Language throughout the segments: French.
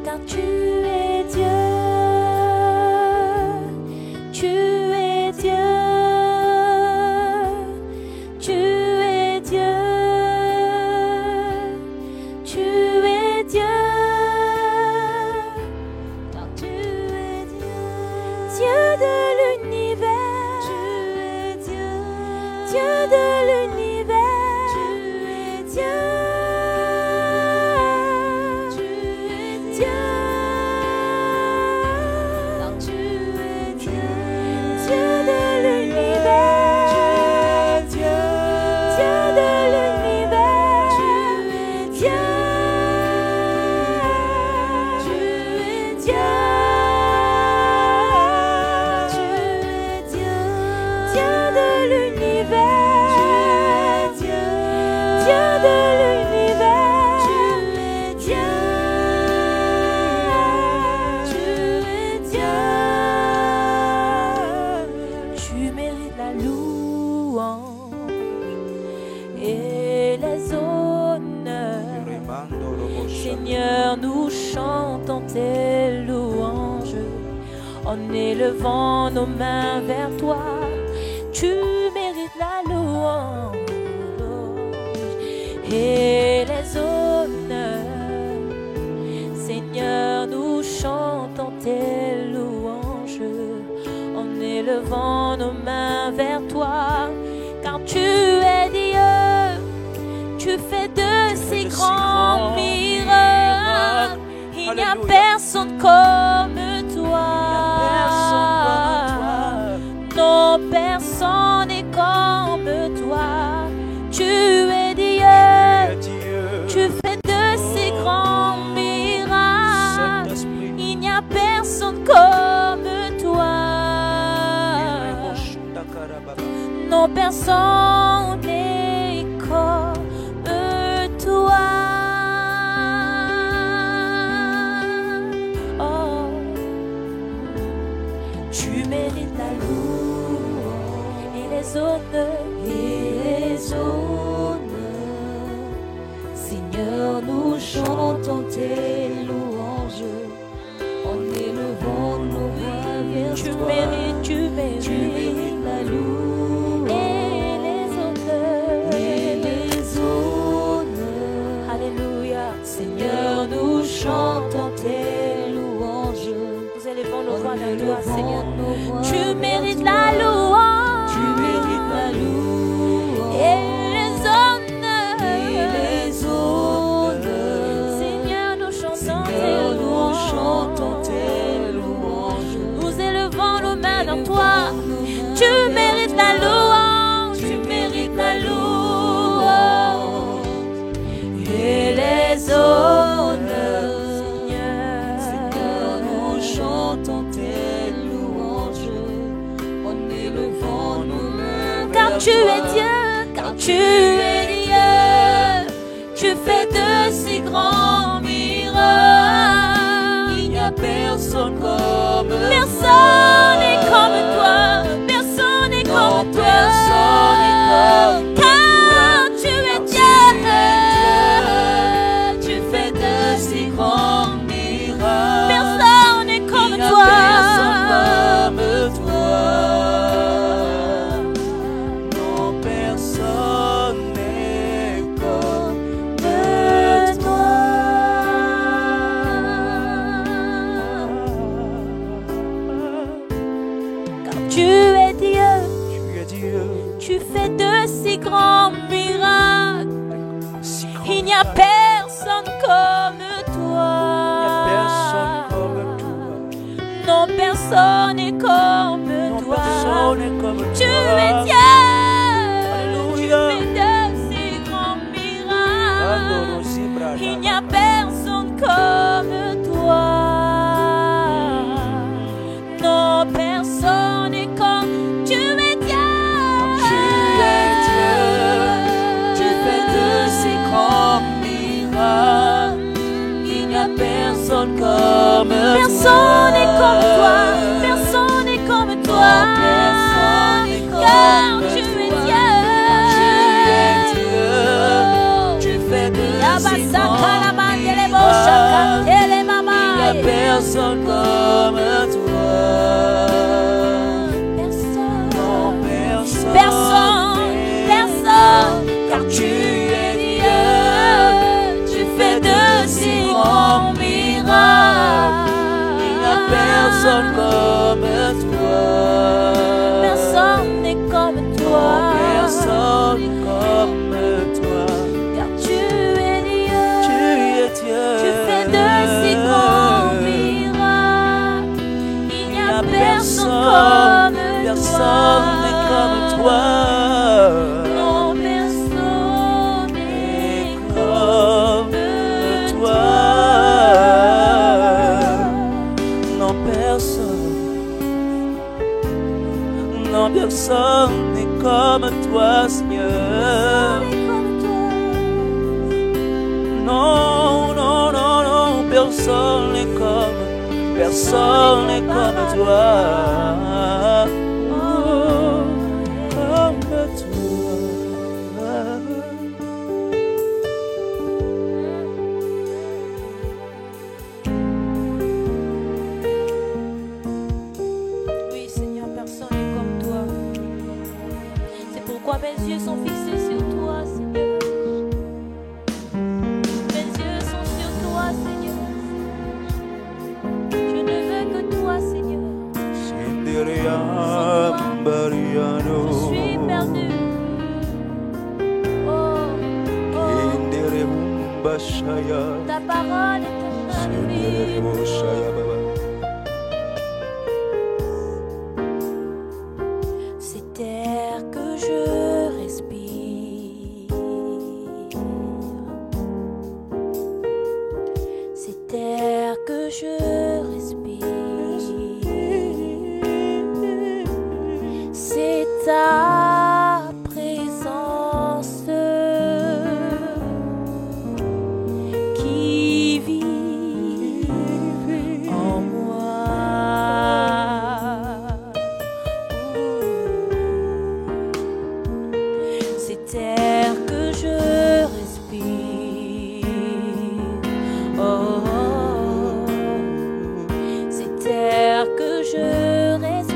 car tu es Dieu. Tu es Dieu. Tu es Dieu. Tu es Dieu. Car tu es Dieu. Dieu de l'univers. Tu es Dieu. Dieu de l'univers. Tu es Dieu. Tu es Dieu. Car tu es Dieu. Dieu de l'univers. Tu es Dieu. Dieu de l'univers. Tu es Dieu. Tu es Dieu. Tu es Dieu. Dieu de l'univers. Tu es Dieu. Dieu de l'univers. Tu es Dieu. Tu es Dieu. Tu mérites la louange et les honneurs. Seigneur, nous chantons tes louanges en élevant nos mains vers toi. Tu mérites la louange et les honneurs. Seigneur, nous chantons tes louanges en élevant nos mains vers toi. Car tu es Dieu, tu fais de si grands miracles. Il n'y a personne comme toi. Non, personne n'est comme toi. Tu es Dieu, tu fais de si grands miracles. Il n'y a personne comme toi. Non, personne n'est comme toi. Oh, tu mérites la louange et les honneurs. Et les honneurs. Seigneur, nous chantons tes louanges en élevant nos voix vers toi. Tu mérites la louange et les honneurs. Et les honneurs. Alléluia. Seigneur, nous chantons tes louanges. Nous élevons nos voix vers toi, Seigneur. Tu mérites la louange. Tu mérites la louange. Et les honneurs. Et les honneurs. Seigneur, nous chantons tes louanges. Nous chantons tes louanges. Nous élevons nos mains vers toi. Tu mérites la louange. Tu mérites la louange. Et les honneurs. Seigneur, nous chantons tes louanges en élevant nos mains. Car tu es Dieu, car tu es Dieu. Tu fais de si grands miracles. Il n'y a personne comme toi. Personne n'est comme toi. Personne n'est comme toi. Personne n'est comme toi. Car tu es Dieu. Tu fais de si grands miracles. Personne n'est comme toi. Personne comme toi. Non, personne n'est comme toi. Car tu es Dieu. Tu es Dieu. Tu fais de si grands miracles. Il n'y a personne comme toi. Non, personne n'est comme toi. Tu es Dieu. Alléluia. Tu fais de si grands miracles. Il n'y a personne comme toi. Non, personne n'est comme. Tu es Dieu. Tu es Dieu. Tu fais de si grands miracles. Il n'y a personne comme toi. Personne n'est comme toi. Personne n'est comme toi. Personne n'est comme Car toi. tu es Dieu. Tu es Dieu. Tu fais de si grands miracles. Il n'y personne comme toi. Personne, Non, personne, personne, car tu es Dieu. Tu fais de si grands miracles. Il n'y a personne comme toi. Personne n'est comme toi. Personne comme toi. Car tu es Dieu. Tu es Dieu. Tu fais de si grands miracles. Il n'y a personne n'est comme toi. Non, personne n'est Comme toi. Non, personne. Non, personne n'est comme toi, Seigneur. Non, non, non, non, personne n'est comme toi. Oh, comme toi. Oui, Seigneur, personne n'est comme toi. C'est pourquoi mes yeux sont fixés sur toi, Seigneur. Mes yeux sont sur toi, Seigneur. Je ne veux que toi, Seigneur. Je suis perdu. Oh, oh, ta parole est infallible. C'est air que je respire. C'est air que je respire. C'est ta présence qui vit en moi. C'est air que je respire. Oh, c'est air que je respire.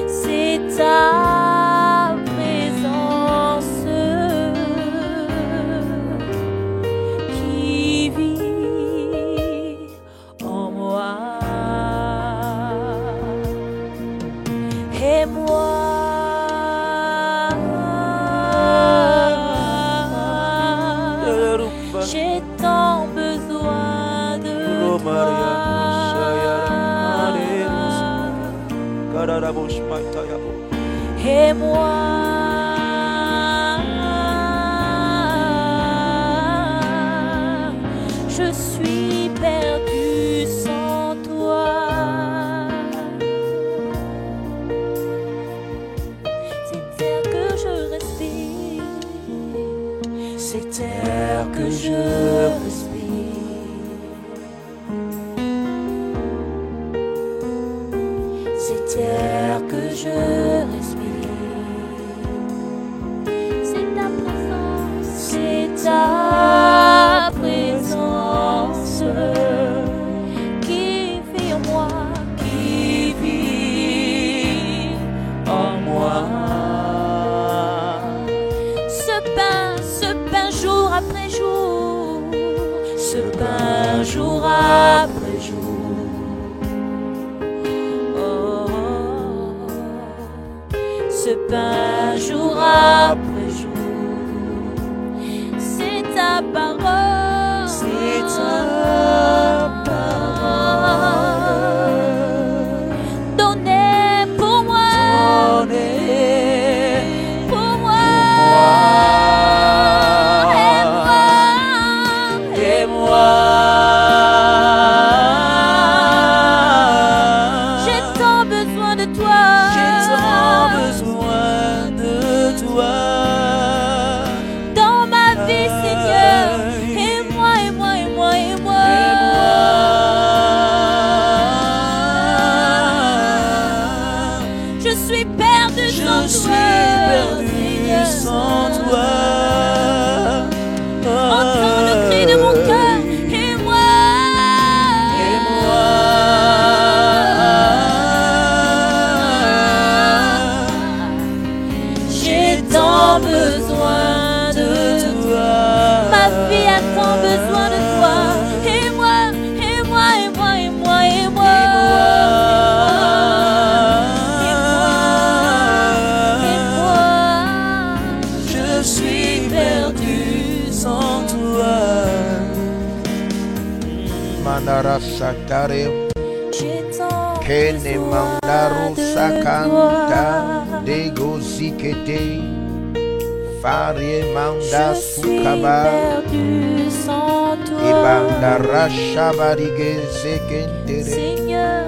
C'est ta présence qui vit en moi. Et moi, j'ai tant besoin de toi. Et moi, je suis perdu sans toi. C'est air que je respire. C'est air que je respire. C'est air que je respire. C'est ta présence. C'est ta présence qui vit en moi. Qui vit en moi. Ce pain jour après jour. Ce pain jour après jour. Ce pain jour après jour, c'est ta parole, c'est ta parole, donnée pour moi, pour moi, et moi. J'ai tant besoin de toi. J'ai tant besoin de toi. besoin de toi. Ma vie a tant besoin de toi. Et moi, et moi, et moi, et moi, et moi. Et moi, je suis perdu sans toi. Manara Satare j'ai tant Kene besoin Mandaru de Sakanta toi. Dego Zikete Farie Manda Je suis Sukaba perdu sans toi. Ibandara Shabarige Zekentere Seigneur,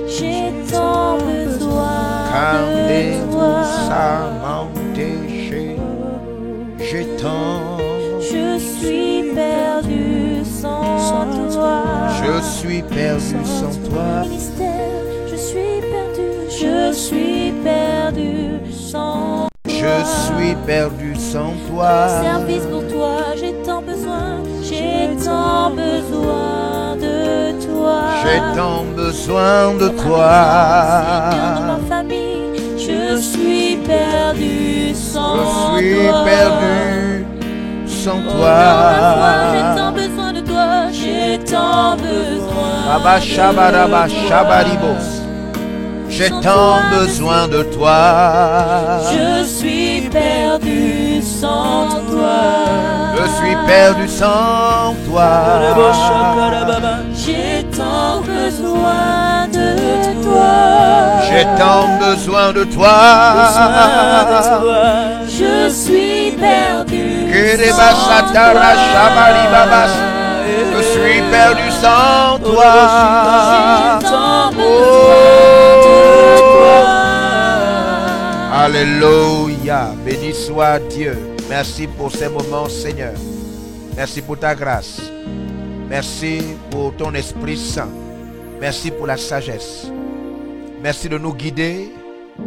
j'ai tant besoin Kande de toi. Samante Je t'en Je suis perdu sans toi. Je suis perdu sans toi. Ministère, je suis perdu. Je suis perdu sans Je suis perdu sans toi. service pour toi. J'ai tant besoin. J'ai tant besoin de toi. J'ai tant besoin de Seigneur, toi. dans ma famille, je suis perdu sans Je suis toi. perdu sans Dans ma foi, j'ai toi. tant besoin de toi. J'ai tant besoin. Abba Shabaraba Shabaribos. J'ai tant besoin de toi. Je suis perdu sans toi. Je suis perdu sans toi. J'ai tant besoin de toi. J'ai tant besoin de toi. Je suis perdu Kereba Satara Shabaribabas. Je suis perdu sans toi. J'ai tant Oh. besoin. Alléluia. Béni soit Dieu. Merci pour ces moments, Seigneur. Merci pour ta grâce. Merci pour ton Esprit Saint. Merci pour la sagesse. Merci de nous guider.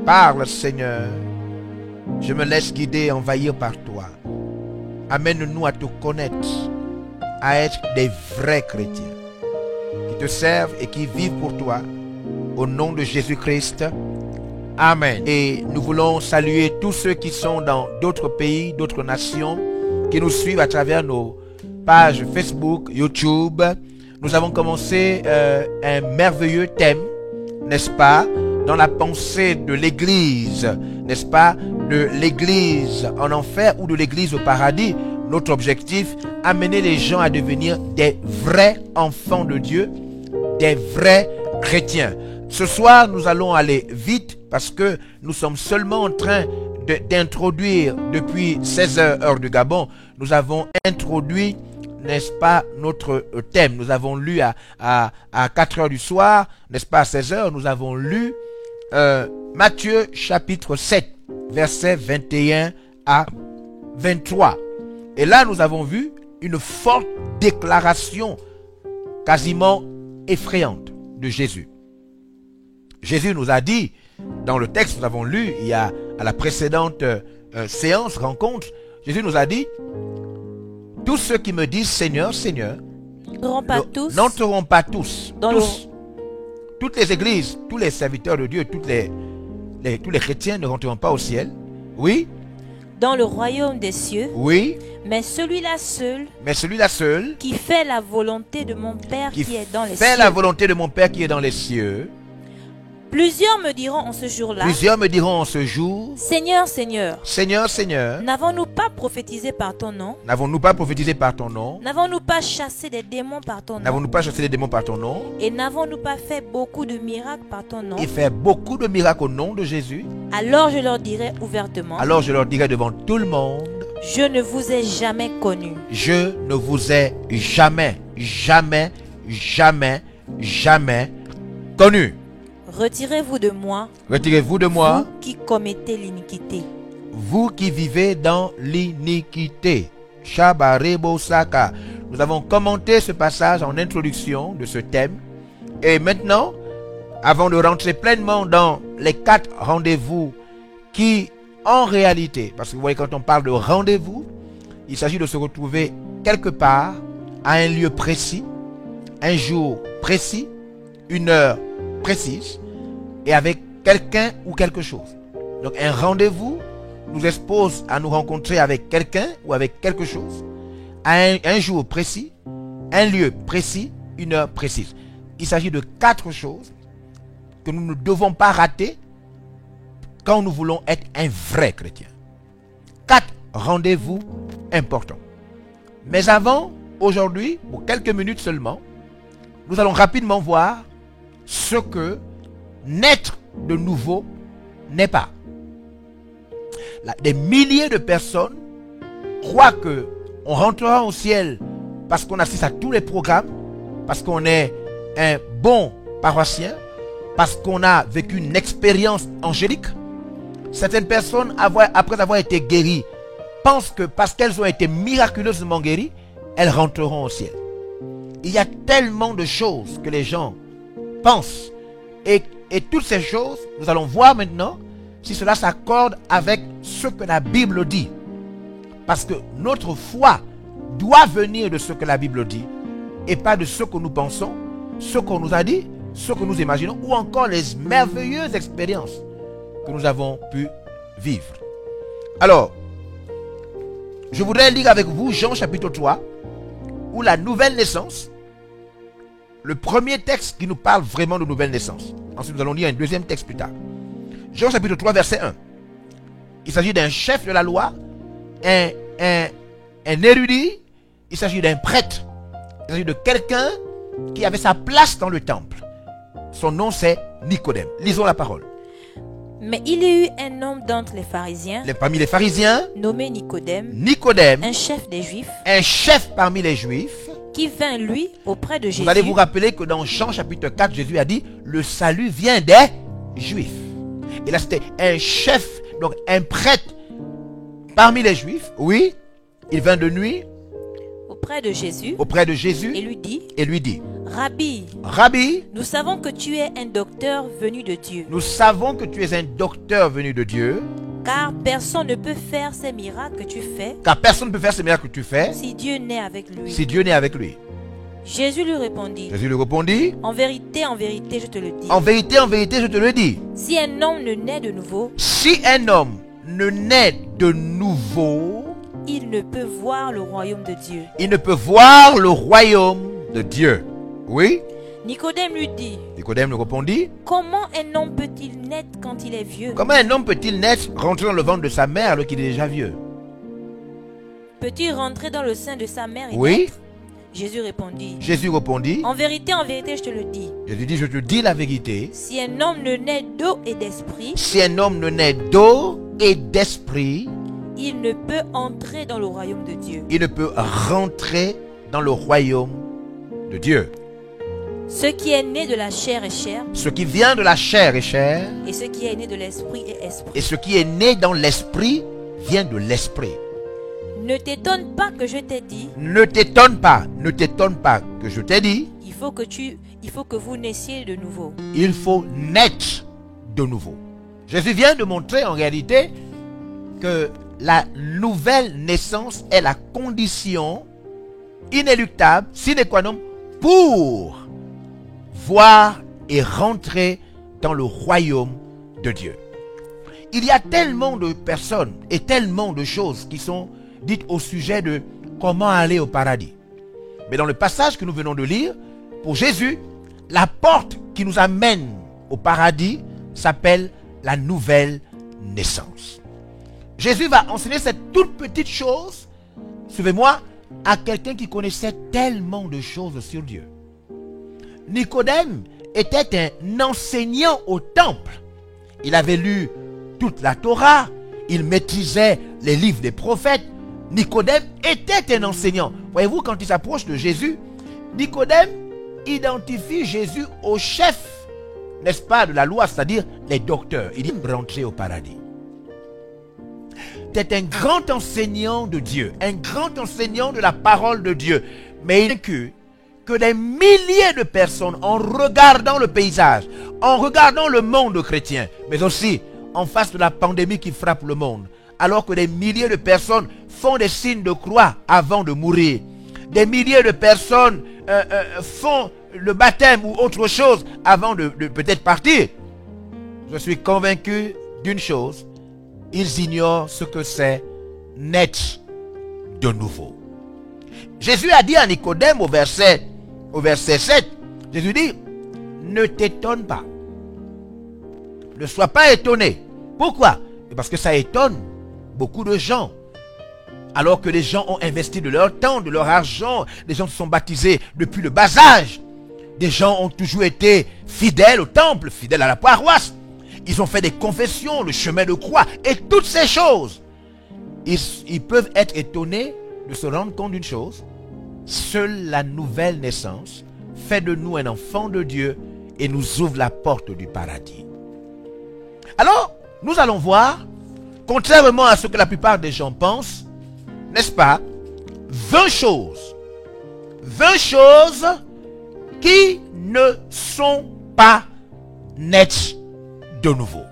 Parle, Seigneur. Je me laisse guider et envahir par toi. Amène-nous à te connaître, à être des vrais chrétiens qui te servent et qui vivent pour toi. Au nom de Jésus-Christ. Amen. Et nous voulons saluer tous ceux qui sont dans d'autres pays, d'autres nations, qui nous suivent à travers nos pages Facebook, YouTube. Nous avons commencé un merveilleux thème, n'est-ce pas, dans la pensée de l'Église, n'est-ce pas, de l'Église en enfer ou de l'Église au paradis. Notre objectif, amener les gens à devenir des vrais enfants de Dieu, des vrais chrétiens. Ce soir, nous allons aller vite parce que nous sommes seulement en train d'introduire, depuis 16h heure du Gabon, nous avons introduit, n'est-ce pas, notre thème. Nous avons lu à 4h du soir, n'est-ce pas, à 16h, nous avons lu Matthieu chapitre 7, versets 21 à 23. Et là, nous avons vu une forte déclaration quasiment effrayante de Jésus. Jésus nous a dit, dans le texte que nous avons lu il y a à la précédente séance, rencontre, Jésus nous a dit, tous ceux qui me disent Seigneur, Seigneur, n'entreront pas tous, toutes les églises, tous les serviteurs de Dieu, tous les chrétiens ne rentreront pas au ciel. Oui. Dans le royaume des cieux. Oui. Mais celui-là seul. Qui fait la volonté de mon Père qui est dans les cieux. Fait la volonté de mon Père qui est dans les cieux. Plusieurs me diront en ce jour-là. Seigneur, Seigneur. N'avons-nous pas prophétisé par ton nom? N'avons-nous pas chassé des démons par ton nom? Et n'avons-nous pas fait beaucoup de miracles par ton nom? Au nom de Jésus. Alors je leur dirai ouvertement. Devant tout le monde. Je ne vous ai jamais connu. Je ne vous ai jamais connu. Retirez-vous de moi. Vous qui commettez l'iniquité. Vous qui vivez dans l'iniquité. Shabarebo Saka. Nous avons commenté ce passage en introduction de ce thème. Et maintenant, avant de rentrer pleinement dans les 4 rendez-vous qui, en réalité, parce que vous voyez, quand on parle de rendez-vous, il s'agit de se retrouver quelque part, à un lieu précis, un jour précis, une heure précise, et avec quelqu'un ou quelque chose. Donc un rendez-vous nous expose à nous rencontrer avec quelqu'un ou avec quelque chose, à un jour précis, un lieu précis, une heure précise. Il s'agit de 4 choses que nous ne devons pas rater quand nous voulons être un vrai chrétien. 4 rendez-vous importants. Mais avant, aujourd'hui, pour quelques minutes seulement, nous allons rapidement voir ce que naître de nouveau n'est pas. Des milliers de personnes croient qu'on rentrera au ciel parce qu'on assiste à tous les programmes, parce qu'on est un bon paroissien, parce qu'on a vécu une expérience angélique. Certaines personnes, après avoir été guéries, pensent que parce qu'elles ont été miraculeusement guéries, elles rentreront au ciel. Il y a tellement de choses que les gens pensent. Et toutes ces choses, nous allons voir maintenant si cela s'accorde avec ce que la Bible dit. Parce que notre foi doit venir de ce que la Bible dit et pas de ce que nous pensons, ce qu'on nous a dit, ce que nous imaginons ou encore les merveilleuses expériences que nous avons pu vivre. Alors, je voudrais lire avec vous Jean chapitre 3 où la nouvelle naissance, le premier texte qui nous parle vraiment de nouvelle naissance. Ensuite, nous allons lire un deuxième texte plus tard. Jean chapitre 3 verset 1. Il s'agit d'un chef de la loi, un érudit, il s'agit d'un prêtre, il s'agit de quelqu'un qui avait sa place dans le temple. Son nom c'est Nicodème. Lisons la parole. Mais il y eut un homme d'entre les pharisiens, Parmi les pharisiens, nommé Nicodème, Nicodème, un chef des Juifs, un chef parmi les Juifs. qui vint lui auprès de Jésus. Vous allez vous rappeler que dans Jean chapitre 4, Jésus a dit le salut vient des Juifs. Et là c'était un chef, donc un prêtre parmi les Juifs. Oui, il vint de nuit auprès de Jésus et lui dit Rabbi, Rabbi, nous savons que tu es un docteur venu de Dieu, nous savons que tu es un docteur venu de Dieu, car personne ne peut faire ces miracles que tu fais si Dieu n'est avec lui. Jésus lui répondit, en vérité, je te le dis. En vérité, je te le dis. Si un homme ne naît de nouveau, il ne peut voir le royaume de Dieu. Oui. Nicodème lui répondit, comment un homme peut-il naître quand il est vieux? comment un homme peut-il naître, rentrer dans le ventre de sa mère alors qu'il est déjà vieux? Peut-il rentrer dans le sein de sa mère et Oui. naître? Jésus répondit, en vérité, je te le dis. Jésus dit, je te dis la vérité. Si un homme ne naît d'eau et d'esprit, il ne peut entrer dans le royaume de Dieu. Il ne peut rentrer dans le royaume de Dieu. Ce qui est né de la chair est chair, Ce qui vient de la chair est chair, et ce qui est né de l'esprit est esprit. et ce qui est né dans l'esprit vient de l'esprit. Ne t'étonne pas que je t'ai dit, Ne t'étonne pas que je t'ai dit, il faut que vous naissiez de nouveau. il faut naître de nouveau. Jésus vient de montrer en réalité que la nouvelle naissance est la condition inéluctable, sine qua non, pour voir et rentrer dans le royaume de Dieu. Il y a tellement de personnes et tellement de choses qui sont dites au sujet de comment aller au paradis. Mais dans le passage que nous venons de lire, pour Jésus, la porte qui nous amène au paradis s'appelle la nouvelle naissance. Jésus va enseigner cette toute petite chose, suivez-moi, à quelqu'un qui connaissait tellement de choses sur Dieu. Nicodème était un enseignant au temple. Il avait lu toute la Torah, il maîtrisait les livres des prophètes. Nicodème était un enseignant. Voyez-vous, quand il s'approche de Jésus, Nicodème identifie Jésus au chef, n'est-ce pas, de la loi, c'est-à-dire les docteurs. Il dit rentrer au paradis. C'est un grand enseignant de Dieu, un grand enseignant de la parole de Dieu. Mais il est que des milliers de personnes, en regardant le paysage, en regardant le monde chrétien, mais aussi en face de la pandémie qui frappe le monde, alors que des milliers de personnes font des signes de croix avant de mourir, des milliers de personnes font le baptême ou autre chose avant de peut-être partir, je suis convaincu d'une chose, ils ignorent ce que c'est naître de nouveau. Jésus a dit à Nicodème au verset 7, Jésus dit, ne t'étonne pas. Ne sois pas étonné. Pourquoi? Parce que ça étonne beaucoup de gens. Alors que les gens ont investi de leur temps, de leur argent, les gens se sont baptisés depuis le bas âge. Des gens ont toujours été fidèles au temple, fidèles à la paroisse. Ils ont fait des confessions, le chemin de croix et toutes ces choses. Ils peuvent être étonnés de se rendre compte d'une chose. Seule la nouvelle naissance fait de nous un enfant de Dieu et nous ouvre la porte du paradis. Alors, nous allons voir, contrairement à ce que la plupart des gens pensent, n'est-ce pas, 20 choses qui ne sont pas nées de nouveau.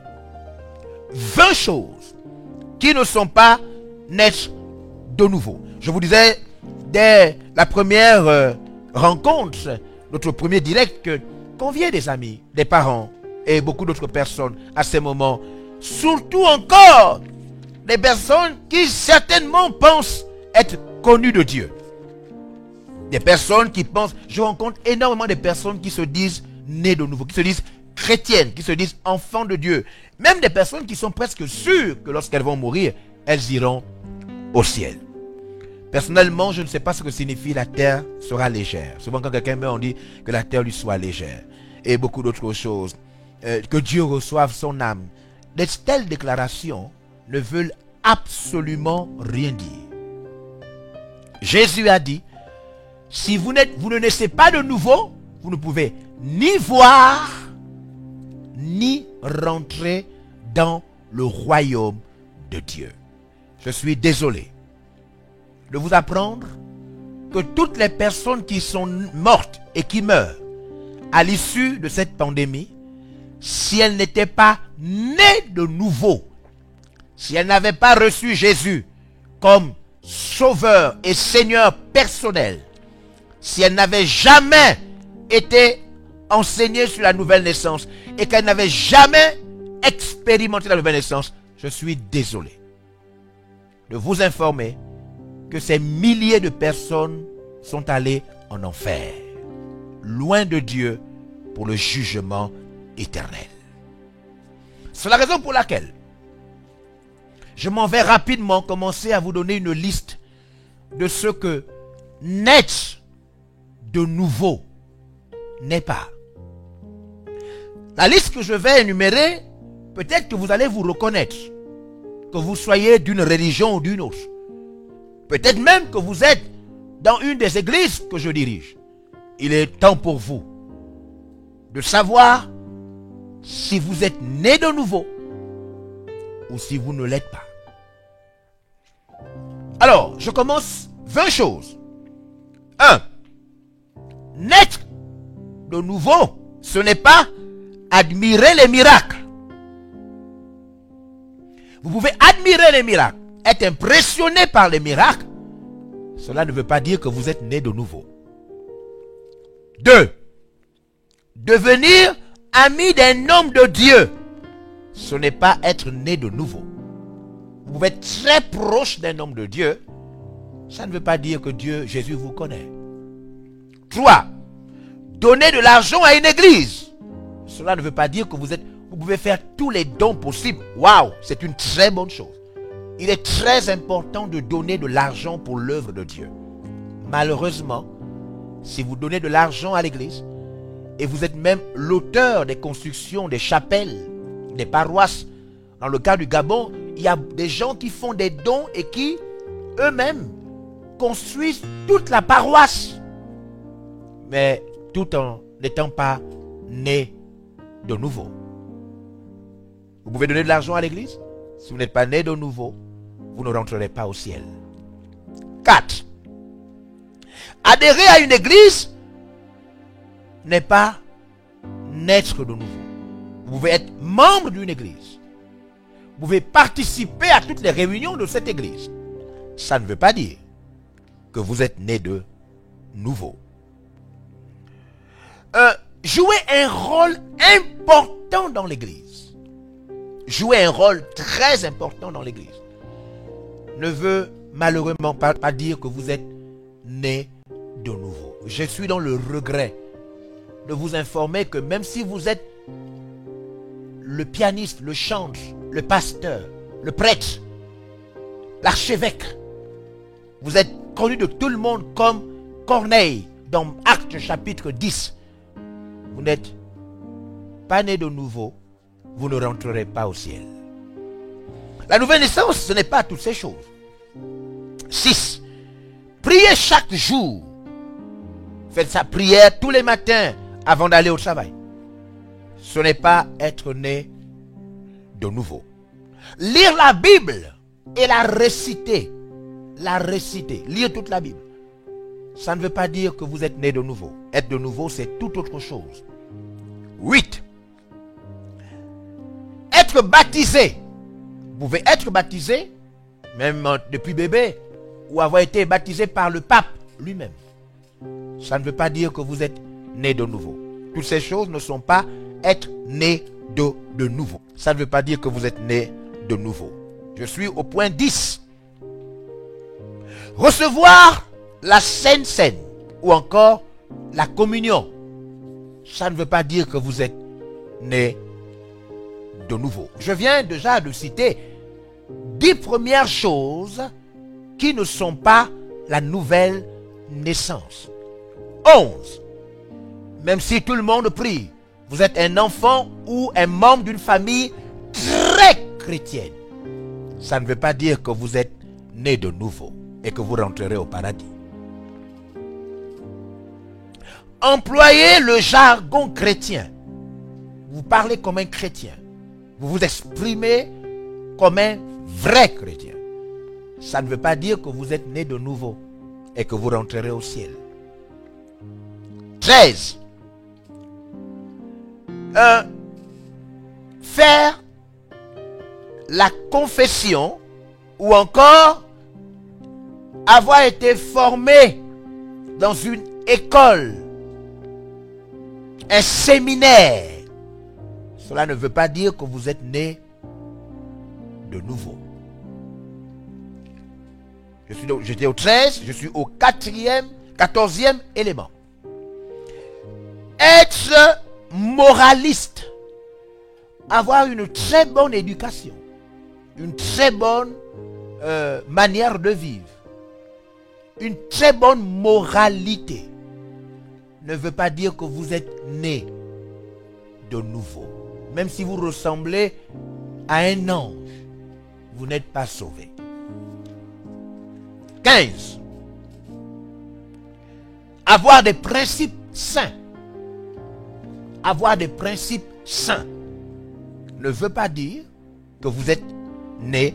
20 choses qui ne sont pas nées de nouveau. Je vous disais, dès la première rencontre, notre premier direct, conviez des amis, des parents et beaucoup d'autres personnes à ces moments. Surtout encore, des personnes qui certainement pensent être connues de Dieu. Des personnes qui pensent, je rencontre énormément de personnes qui se disent nées de nouveau, qui se disent chrétiennes, qui se disent enfants de Dieu. Même des personnes qui sont presque sûres que lorsqu'elles vont mourir, elles iront au ciel. Personnellement, je ne sais pas ce que signifie la terre sera légère. Souvent quand quelqu'un meurt, on dit que la terre lui soit légère. Et beaucoup d'autres choses. Que Dieu reçoive son âme. De telles déclarations ne veulent absolument rien dire. Jésus a dit, si vous ne naissez pas de nouveau, vous ne pouvez ni voir, ni rentrer dans le royaume de Dieu. Je suis désolé de vous apprendre que toutes les personnes qui sont mortes et qui meurent à l'issue de cette pandémie, si elles n'étaient pas nées de nouveau, si elles n'avaient pas reçu Jésus comme sauveur et Seigneur personnel, si elles n'avaient jamais été enseignées sur la nouvelle naissance et qu'elles n'avaient jamais expérimenté la nouvelle naissance, je suis désolé de vous informer que ces milliers de personnes sont allées en enfer, loin de Dieu pour le jugement éternel. C'est la raison pour laquelle je m'en vais rapidement commencer à vous donner une liste de ce que naître de nouveau n'est pas. La liste que je vais énumérer, peut-être que vous allez vous reconnaître, que vous soyez d'une religion ou d'une autre. Peut-être même que vous êtes dans une des églises que je dirige. Il est temps pour vous de savoir si vous êtes né de nouveau ou si vous ne l'êtes pas. Alors, je commence 20 choses. 1. Naître de nouveau, ce n'est pas admirer les miracles. Vous pouvez admirer les miracles, être impressionné par les miracles. Cela ne veut pas dire que vous êtes né de nouveau. 2. Devenir ami d'un homme de Dieu, ce n'est pas être né de nouveau. Vous pouvez être très proche d'un homme de Dieu. Ça ne veut pas dire que Jésus vous connaît. 3. Donner de l'argent à une église. Cela ne veut pas dire que vous pouvez faire tous les dons possibles. Waouh, c'est une très bonne chose. Il est très important de donner de l'argent pour l'œuvre de Dieu. Malheureusement, si vous donnez de l'argent à l'église, et vous êtes même l'auteur des constructions, des chapelles, des paroisses, dans le cas du Gabon, il y a des gens qui font des dons et qui, eux-mêmes, construisent toute la paroisse. Mais tout en n'étant pas nés de nouveau. Vous pouvez donner de l'argent à l'église. Si vous n'êtes pas né de nouveau, vous ne rentrerez pas au ciel. 4. Adhérer à une église n'est pas naître de nouveau. Vous pouvez être membre d'une église. Vous pouvez participer à toutes les réunions de cette église. Ça ne veut pas dire que vous êtes né de nouveau. Jouer un rôle important dans l'église. jouer un rôle très important dans l'église, ne veut malheureusement pas dire que vous êtes né de nouveau. Je suis dans le regret de vous informer que même si vous êtes le pianiste, le chantre, le pasteur, le prêtre, l'archevêque, vous êtes connu de tout le monde comme Corneille dans Actes chapitre 10. Vous n'êtes pas né de nouveau, vous ne rentrerez pas au ciel. La nouvelle naissance, ce n'est pas toutes ces choses. 6. Priez chaque jour. Faites sa prière tous les matins avant d'aller au travail. Ce n'est pas être né de nouveau. Lire la Bible et la réciter. La réciter. Lire toute la Bible. Ça ne veut pas dire que vous êtes né de nouveau. Être de nouveau, c'est tout autre chose. 8. Être baptisé. Vous pouvez être baptisé, même depuis bébé, ou avoir été baptisé par le pape lui-même. Ça ne veut pas dire que vous êtes né de nouveau. Toutes ces choses ne sont pas être né de nouveau. Ça ne veut pas dire que vous êtes né de nouveau. Je suis au point 10. Recevoir la Sainte Seine ou encore la communion. Ça ne veut pas dire que vous êtes né de nouveau. Je viens déjà de citer 10 premières choses qui ne sont pas la nouvelle naissance. 11. Même si tout le monde prie, vous êtes un enfant ou un membre d'une famille très chrétienne. Ça ne veut pas dire que vous êtes né de nouveau et que vous rentrerez au paradis. Employez le jargon chrétien. Vous parlez comme un chrétien. Vous vous exprimez comme un vrai chrétien. Ça ne veut pas dire que vous êtes né de nouveau et que vous rentrerez au ciel. 13. Faire la confession ou encore avoir été formé dans une école, un séminaire. Cela ne veut pas dire que vous êtes né de nouveau. J'étais au 13, je suis au 14e élément. Être moraliste. Avoir une très bonne éducation. Une très bonne manière de vivre. Une très bonne moralité. Ne veut pas dire que vous êtes né de nouveau. Même si vous ressemblez à un ange, vous n'êtes pas sauvé. 15. Avoir des principes saints. Avoir des principes saints ne veut pas dire que vous êtes né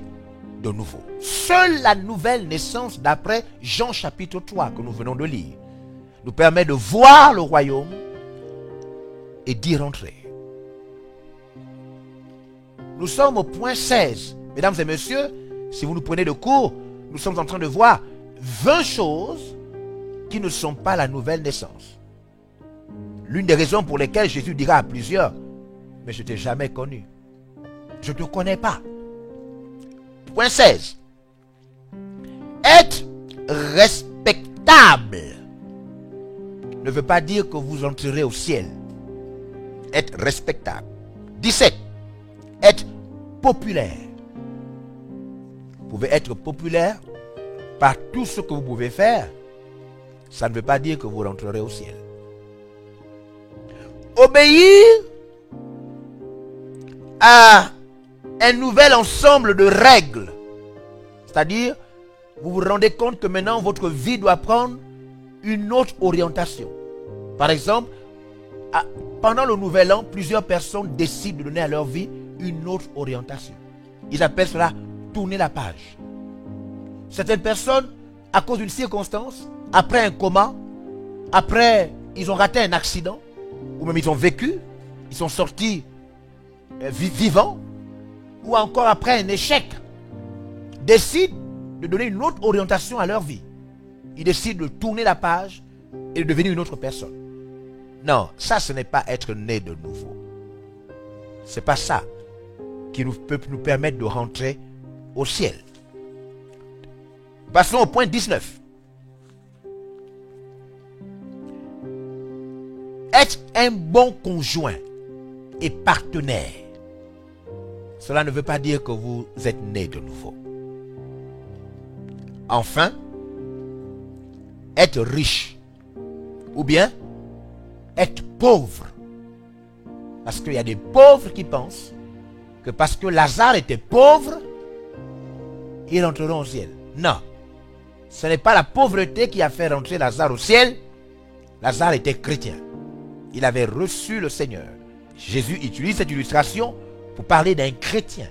de nouveau. Seule la nouvelle naissance d'après Jean chapitre 3 que nous venons de lire nous permet de voir le royaume et d'y rentrer. Nous sommes au point 16. Mesdames et messieurs, si vous nous prenez de court, nous sommes en train de voir 20 choses qui ne sont pas la nouvelle naissance. L'une des raisons pour lesquelles Jésus dira à plusieurs, mais je ne t'ai jamais connu. Je ne te connais pas. Point 16. Être respectable ne veut pas dire que vous entrerez au ciel. Être respectable. 17. Être populaire. Vous pouvez être populaire par tout ce que vous pouvez faire. Ça ne veut pas dire que vous rentrerez au ciel. Obéir à un nouvel ensemble de règles. C'est-à-dire, vous vous rendez compte que maintenant votre vie doit prendre une autre orientation. Par exemple, pendant le nouvel an, plusieurs personnes décident de donner à leur vie une autre orientation. Ils appellent cela tourner la page. Certaines personnes, à cause d'une circonstance, après un coma, après ils ont raté un accident, ou même ils ont vécu, ils sont sortis vivants, ou encore après un échec, décident de donner une autre orientation à leur vie. Ils décident de tourner la page et de devenir une autre personne. Non, ça ce n'est pas être né de nouveau. C'est pas ça. qui peut nous permettre de rentrer au ciel. Passons au point 19. Être un bon conjoint et partenaire, cela ne veut pas dire que vous êtes né de nouveau. Enfin, être riche ou bien être pauvre. Parce qu'il y a des pauvres qui pensent que parce que Lazare était pauvre, ils rentreront au ciel. Non. Ce n'est pas la pauvreté qui a fait rentrer Lazare au ciel. Lazare était chrétien. Il avait reçu le Seigneur. Jésus utilise cette illustration pour parler d'un chrétien.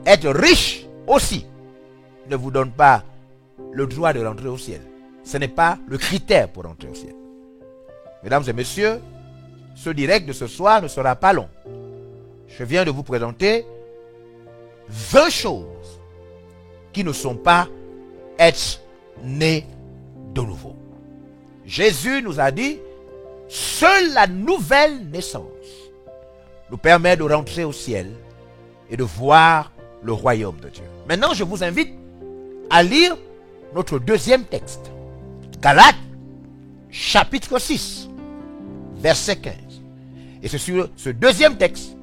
Être riche aussi ne vous donne pas le droit de rentrer au ciel. Ce n'est pas le critère pour rentrer au ciel. Mesdames et messieurs, ce direct de ce soir ne sera pas long. Je viens de vous présenter 20 choses qui ne sont pas être né de nouveau. Jésus nous a dit, seule la nouvelle naissance nous permet de rentrer au ciel et de voir le royaume de Dieu. Maintenant, je vous invite à lire notre deuxième texte. Galates, chapitre 6, verset 15. Et c'est sur ce deuxième texte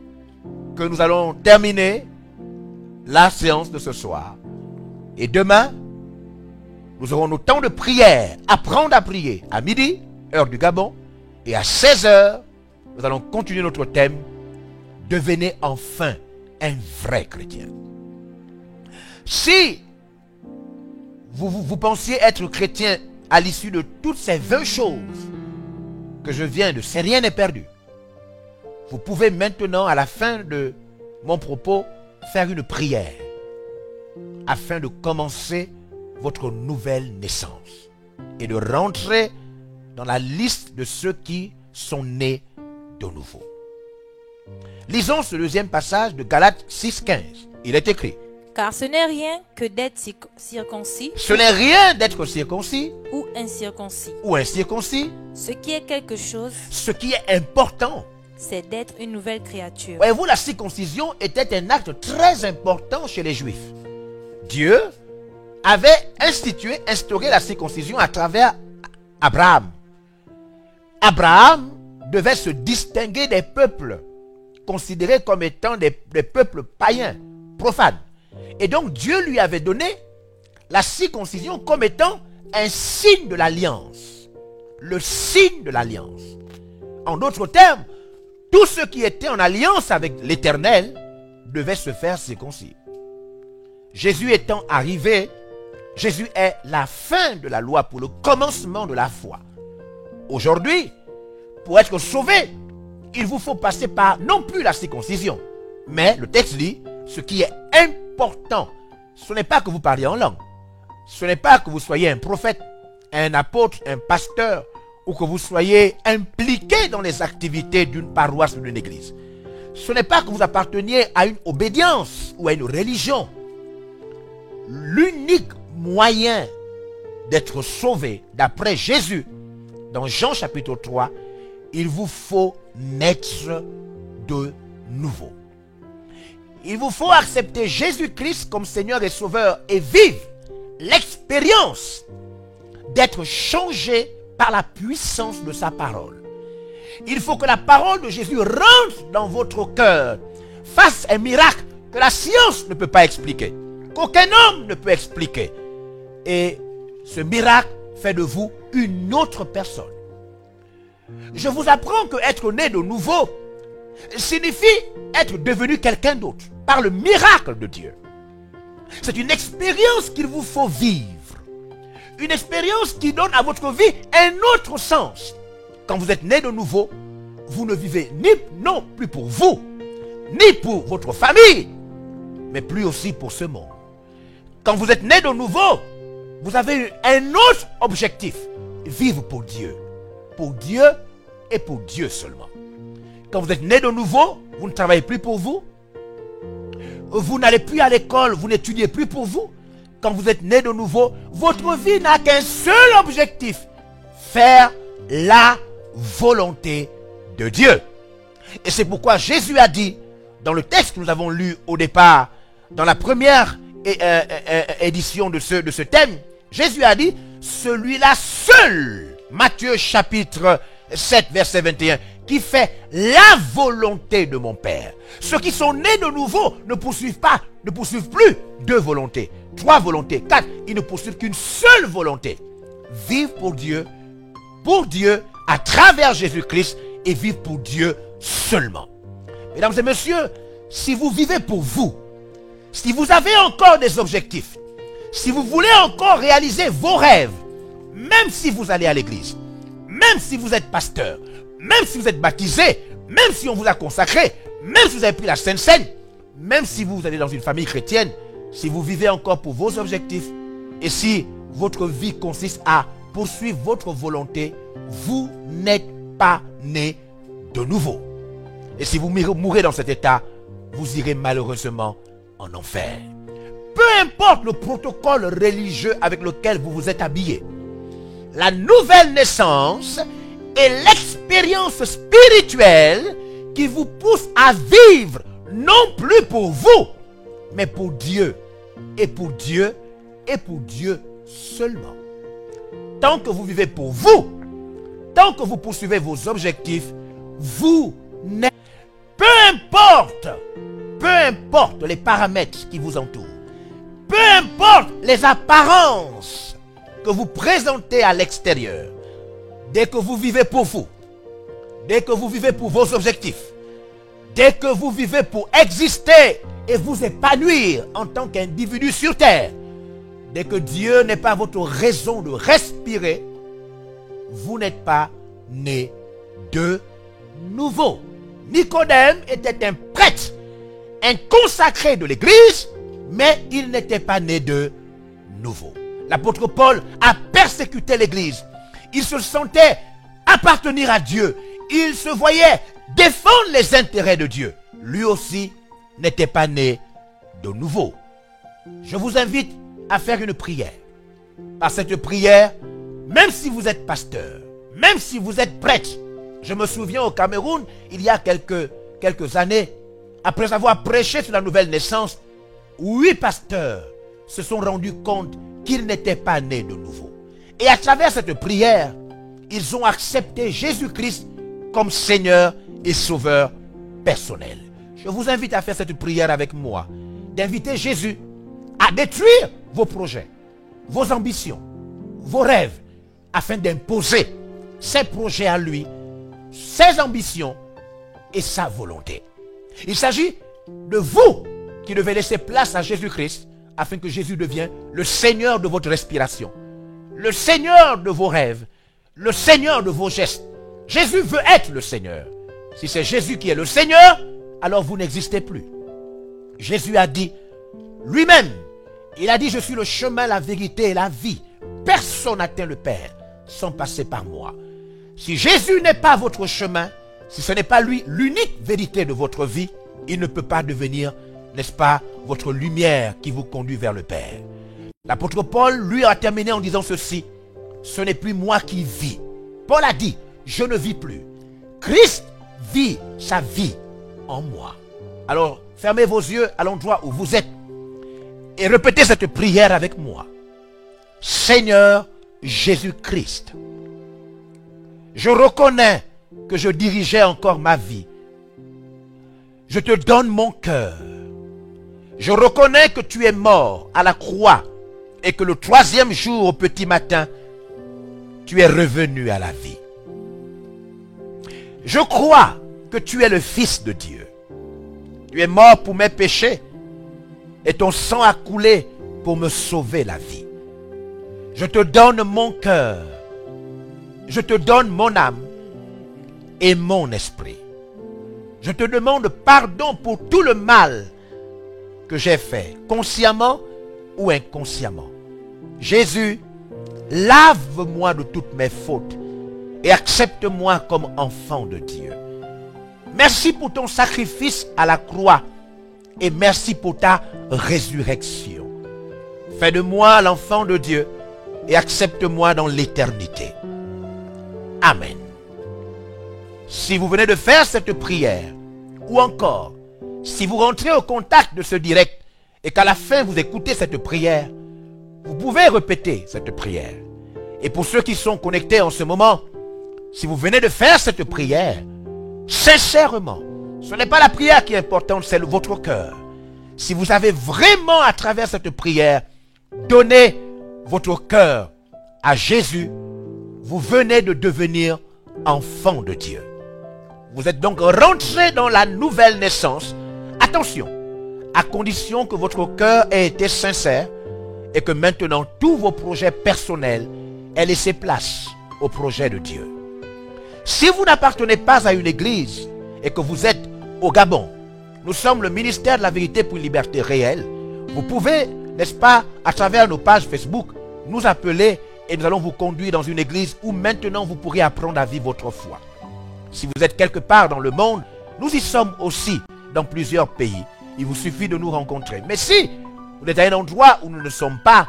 que nous allons terminer la séance de ce soir. Et demain, nous aurons nos temps de prière, apprendre à prier à midi, heure du Gabon, et à 16h, nous allons continuer notre thème, devenez enfin un vrai chrétien. Si vous pensiez être chrétien à l'issue de toutes ces 20 choses que je viens de, c'est rien n'est perdu. Vous pouvez maintenant, à la fin de mon propos, faire une prière afin de commencer votre nouvelle naissance et de rentrer dans la liste de ceux qui sont nés de nouveau. Lisons ce deuxième passage de Galates 6,15. Il est écrit: car ce n'est rien que d'être circoncis. Ce n'est rien d'être circoncis ou incirconcis. Ou incirconcis. Ce qui est quelque chose. Ce qui est important, c'est d'être une nouvelle créature. Voyez-vous, la circoncision était un acte très important chez les Juifs. Dieu avait instauré la circoncision à travers Abraham. Abraham devait se distinguer des peuples considérés comme étant des peuples païens, profanes. Et donc Dieu lui avait donné la circoncision comme étant un signe de l'alliance. Le signe de l'alliance. En d'autres termes, tous ceux qui étaient en alliance avec l'Éternel devaient se faire circoncire. Jésus étant arrivé, Jésus est la fin de la loi pour le commencement de la foi. Aujourd'hui, pour être sauvé, il vous faut passer par non plus la circoncision, mais le texte dit, ce qui est important, ce n'est pas que vous parliez en langue, ce n'est pas que vous soyez un prophète, un apôtre, un pasteur, ou que vous soyez impliqué dans les activités d'une paroisse ou d'une église. Ce n'est pas que vous apparteniez à une obédience ou à une religion. L'unique moyen d'être sauvé, d'après Jésus, dans Jean chapitre 3, il vous faut naître de nouveau. Il vous faut accepter Jésus-Christ comme Seigneur et Sauveur et vivre l'expérience d'être changé par la puissance de sa parole. Il faut que la parole de Jésus rentre dans votre cœur, fasse un miracle que la science ne peut pas expliquer, qu'aucun homme ne peut expliquer. Et ce miracle fait de vous une autre personne. Je vous apprends que être né de nouveau signifie être devenu quelqu'un d'autre par le miracle de Dieu. C'est une expérience qu'il vous faut vivre. Une expérience qui donne à votre vie un autre sens. Quand vous êtes né de nouveau, vous ne vivez non plus pour vous, ni pour votre famille, mais plus aussi pour ce monde. Quand vous êtes né de nouveau, vous avez un autre objectif. Vivre pour Dieu et pour Dieu seulement. Quand vous êtes né de nouveau, vous ne travaillez plus pour vous. Vous n'allez plus à l'école, vous n'étudiez plus pour vous. Quand vous êtes né de nouveau, votre vie n'a qu'un seul objectif. Faire la volonté de Dieu. Et c'est pourquoi Jésus a dit, dans le texte que nous avons lu au départ, dans la première édition de ce thème, Jésus a dit, celui-là seul, Matthieu chapitre 7, verset 21, qui fait la volonté de mon Père. Ceux qui sont nés de nouveau ne poursuivent plus 2 volontés, 3 volontés, 4. Ils ne poursuivent qu'une seule volonté. Vivre pour Dieu, à travers Jésus-Christ, et vivre pour Dieu seulement. Mesdames et messieurs, si vous vivez pour vous, si vous avez encore des objectifs, si vous voulez encore réaliser vos rêves, même si vous allez à l'église, même si vous êtes pasteur, même si vous êtes baptisé, même si on vous a consacré, même si vous avez pris la Sainte Seine, même si vous allez dans une famille chrétienne, si vous vivez encore pour vos objectifs, et si votre vie consiste à poursuivre votre volonté, vous n'êtes pas né de nouveau. Et si vous mourrez dans cet état, vous irez malheureusement en enfer. Peu importe le protocole religieux avec lequel vous vous êtes habillé, la nouvelle naissance est l'expérience spirituelle qui vous pousse à vivre non plus pour vous, mais pour Dieu, et pour Dieu, et pour Dieu seulement. Tant que vous vivez pour vous, tant que vous poursuivez vos objectifs, vous n'êtes... Peu importe les paramètres qui vous entourent, peu importe les apparences que vous présentez à l'extérieur, dès que vous vivez pour vous, dès que vous vivez pour vos objectifs, dès que vous vivez pour exister et vous épanouir en tant qu'individu sur terre, dès que Dieu n'est pas votre raison de respirer, vous n'êtes pas né de nouveau. Nicodème était un prêtre, un consacré de l'église, mais il n'était pas né de nouveau. L'apôtre Paul a persécuté l'église. Il se sentait appartenir à Dieu. Il se voyait défendre les intérêts de Dieu. Lui aussi n'était pas né de nouveau. Je vous invite à faire une prière. Par cette prière, même si vous êtes pasteur, même si vous êtes prêtre, je me souviens au Cameroun, il y a quelques années, après avoir prêché sur la nouvelle naissance, 8 pasteurs se sont rendus compte qu'ils n'étaient pas nés de nouveau. Et à travers cette prière, ils ont accepté Jésus-Christ comme Seigneur et Sauveur personnel. Je vous invite à faire cette prière avec moi, d'inviter Jésus à détruire vos projets, vos ambitions, vos rêves, afin d'imposer ses projets à lui, ses ambitions et sa volonté. Il s'agit de vous qui devez laisser place à Jésus-Christ afin que Jésus devienne le Seigneur de votre respiration, le Seigneur de vos rêves, le Seigneur de vos gestes. Jésus veut être le Seigneur. Si c'est Jésus qui est le Seigneur, alors vous n'existez plus. Jésus a dit lui-même, il a dit, je suis le chemin, la vérité et la vie. Personne n'atteint le Père sans passer par moi. Si Jésus n'est pas votre chemin, si ce n'est pas lui l'unique vérité de votre vie, il ne peut pas devenir, n'est-ce pas, votre lumière qui vous conduit vers le Père. L'apôtre Paul, lui, a terminé en disant ceci: ce n'est plus moi qui vis. Paul a dit, je ne vis plus. Christ vit sa vie en moi. Alors, fermez vos yeux à l'endroit où vous êtes et répétez cette prière avec moi. Seigneur Jésus-Christ, je reconnais que je dirigeais encore ma vie. Je te donne mon cœur. Je reconnais que tu es mort à la croix et que le 3e jour au petit matin, tu es revenu à la vie. Je crois que tu es le Fils de Dieu. Tu es mort pour mes péchés et ton sang a coulé pour me sauver la vie. Je te donne mon cœur. Je te donne mon âme et mon esprit. Je te demande pardon pour tout le mal que j'ai fait, consciemment ou inconsciemment. Jésus, lave-moi de toutes mes fautes et accepte-moi comme enfant de Dieu. Merci pour ton sacrifice à la croix et merci pour ta résurrection. Fais de moi l'enfant de Dieu et accepte-moi dans l'éternité. Amen. Si vous venez de faire cette prière, ou encore, Si vous rentrez au contact de ce direct et qu'à la fin vous écoutez cette prière, vous pouvez répéter cette prière. Et pour ceux qui sont connectés en ce moment, si vous venez de faire cette prière, sincèrement, ce n'est pas la prière qui est importante, c'est votre cœur. Si vous avez vraiment à travers cette prière donné votre cœur à Jésus, vous venez de devenir enfant de Dieu. Vous êtes donc rentré dans la nouvelle naissance. Attention, à condition que votre cœur ait été sincère et que maintenant tous vos projets personnels aient laissé place au projet de Dieu. Si vous n'appartenez pas à une église et que vous êtes au Gabon, nous sommes le ministère de la vérité pour une liberté réelle. Vous pouvez, n'est-ce pas, à travers nos pages Facebook, nous appeler et nous allons vous conduire dans une église où maintenant vous pourrez apprendre à vivre votre foi. Si vous êtes quelque part dans le monde, nous y sommes aussi dans plusieurs pays. Il vous suffit de nous rencontrer. Mais si vous êtes à un endroit où nous ne sommes pas,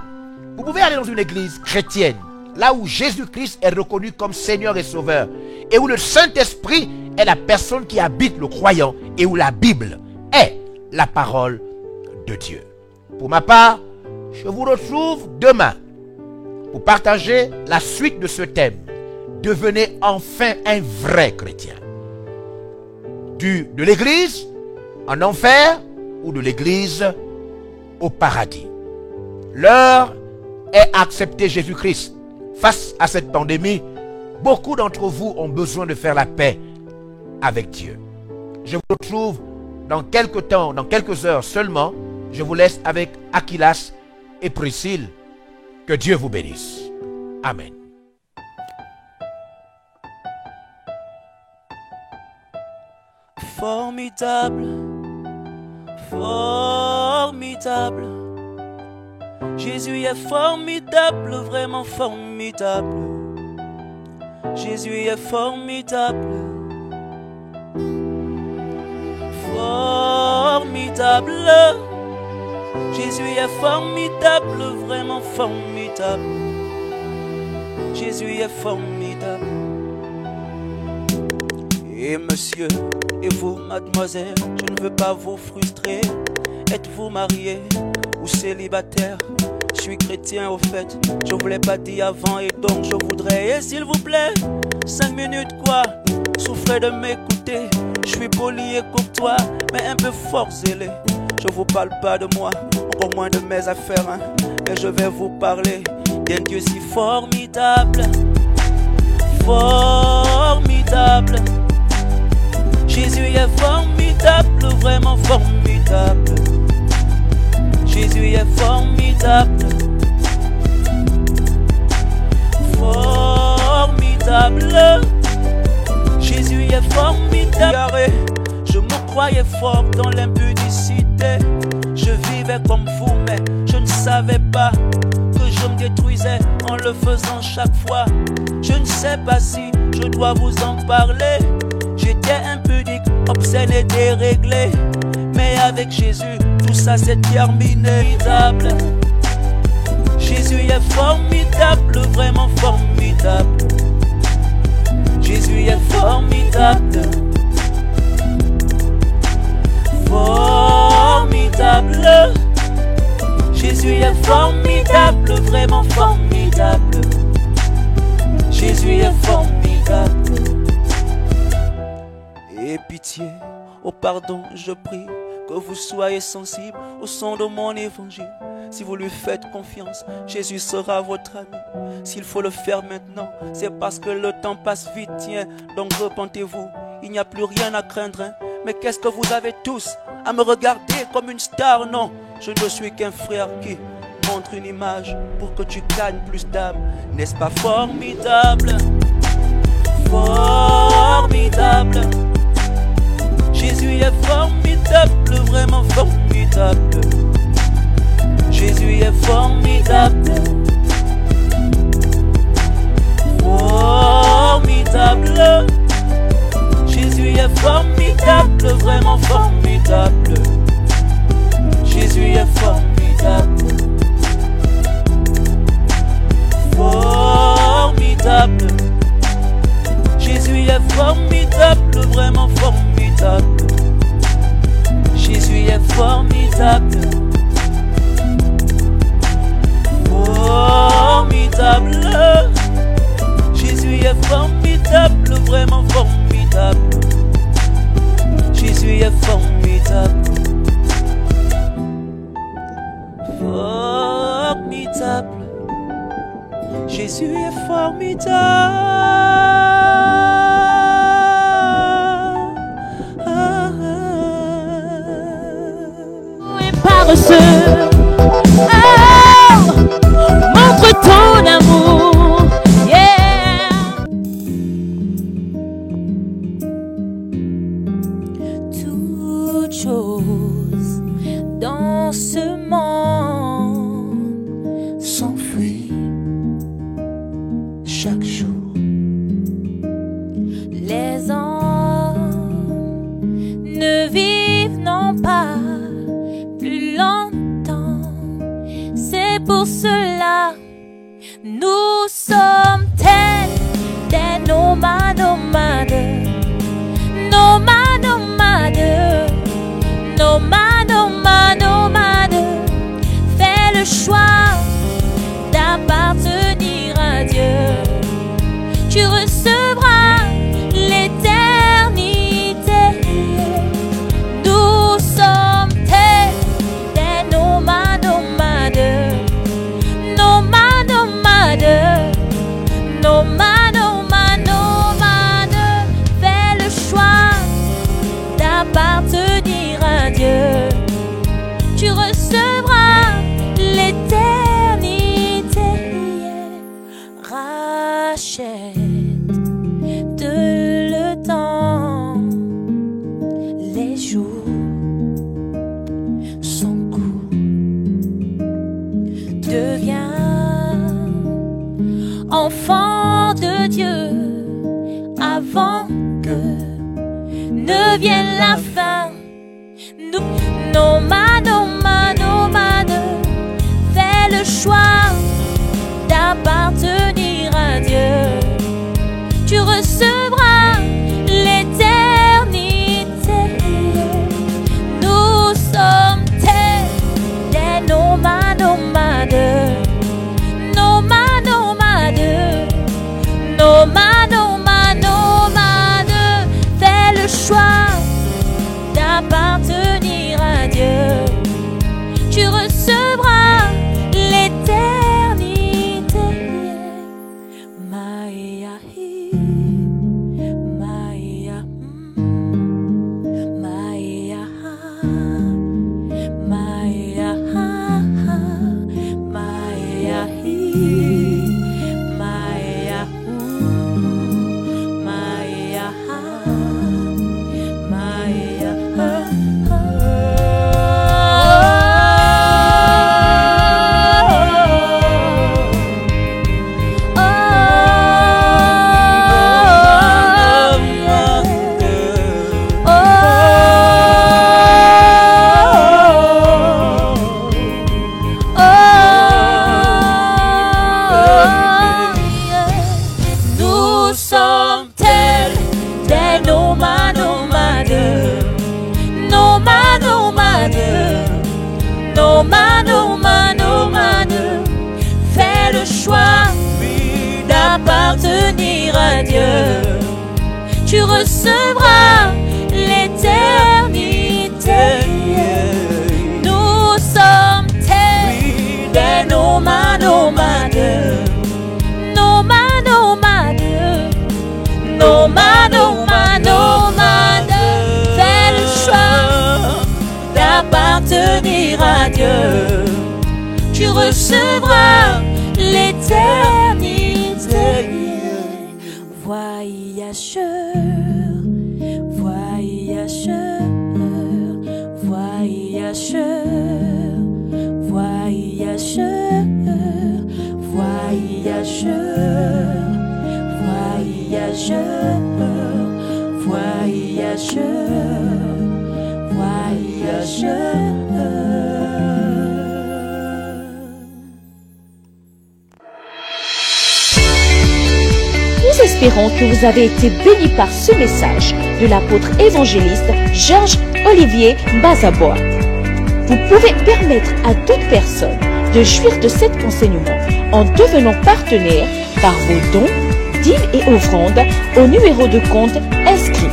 vous pouvez aller dans une église chrétienne, là où Jésus-Christ est reconnu comme Seigneur et Sauveur, et où le Saint-Esprit est la personne qui habite le croyant, et où la Bible est la parole de Dieu. Pour ma part, je vous retrouve demain pour partager la suite de ce thème. Devenez enfin un vrai chrétien. De l'église en enfer ou de l'église au paradis. L'heure est à accepter Jésus-Christ. Face à cette pandémie, beaucoup d'entre vous ont besoin de faire la paix avec Dieu. Je vous retrouve dans quelques temps, dans quelques heures seulement. Je vous laisse avec Aquilas et Priscille. Que Dieu vous bénisse. Amen. Formidable, formidable. Jésus est formidable, vraiment formidable. Jésus est formidable, formidable. Jésus est formidable, vraiment formidable. Jésus est formidable. Et monsieur, et vous, mademoiselle, je ne veux pas vous frustrer. Êtes-vous marié ou célibataire? Je suis chrétien au fait, je vous l'ai pas dit avant et donc je voudrais, et s'il vous plaît, 5 minutes quoi, souffrez de m'écouter. Je suis poli et courtois, mais un peu fort zélé. Je vous parle pas de moi, encore moins de mes affaires, hein, mais je vais vous parler d'un Dieu si formidable, formidable. Jésus est formidable, vraiment formidable. Jésus est formidable, formidable. Jésus est formidable. Je me croyais fort dans l'impudicité. Je vivais comme vous, mais je ne savais pas que je me détruisais en le faisant chaque fois. Je ne sais pas si je dois vous en parler. J'étais impudique, obscène et déréglé. Mais avec Jésus, tout ça c'est terminé. Formidable. Jésus est formidable, vraiment formidable. Jésus est formidable, formidable. Jésus est formidable, vraiment formidable. Jésus est formidable. Et pitié, au pardon, je prie que vous soyez sensibles au son de mon évangile. Si vous lui faites confiance, Jésus sera votre ami. S'il faut le faire maintenant, c'est parce que le temps passe vite, tiens. Donc repentez-vous, il n'y a plus rien à craindre, hein. Mais qu'est-ce que vous avez tous à me regarder comme une star? Non, je ne suis qu'un frère qui montre une image pour que tu gagnes plus d'âme. N'est-ce pas formidable? Formidable. Jésus est formidable, vraiment formidable. Jésus est formidable, formidable. Jésus est formidable, vraiment formidable. Jésus est formidable, formidable. Jésus est formidable, vraiment formidable. formidable. Formidable. Jésus est formidable, vraiment formidable. Jésus est formidable. Formidable. Jésus est formidable. Et par ce montre ton amour, yeah. Toutes choses dans ce monde s'enfuit chaque jour. Les hommes ne vivent non pas plus longtemps. C'est pour cela nous sommes tels des nomades, nomades, nomades, nomades, nomades, nomades. Fais le choix d'appartenir à Dieu. Tu recevras l'éternité. Nous sommes tels des nomades, nomades, nomades, nomades, nomades, nomades, nomades. Fais le choix d'appartenir à Dieu. Tu recevras l'éternité. Rachète le temps, les jours sont courts. Deviens enfant de Dieu avant que ne vienne la fin. Nomade, nomade, nomade, fais le choix d'appartenir à Dieu. Tu recevras l'éternité. Nous sommes tels des nomades, nomades, nomades, nomades, nomades, nomades, nomades. Fais le choix d'appartenir à Dieu. Tu recevras l'éternité. Maya, Maya, Maya, Maya, Maya, nomade, nomade, nomade. Fais le choix d'appartenir à Dieu. Tu recevras l'éternité. Nous sommes tels des nomades, nomades, nomades, nomades, nomades, nomades, nomades. Fais le choix d'appartenir à Dieu. Tu recevras l'éternité. Voyageur, voyageur, voyageur, voyageur, voyageur, voyageur, voyageur, voyageur. Nous espérons que vous avez été bénis par ce message de l'apôtre évangéliste Georges Olivier Bazaboa. vous pouvez permettre à d'autres personnes de jouir de cet enseignement en devenant partenaire par vos dons, dîmes et offrandes au numéro de compte inscrit.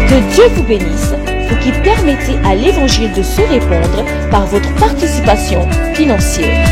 Que Dieu vous bénisse, vous qui permettez à l'évangile de se répandre par votre participation financière.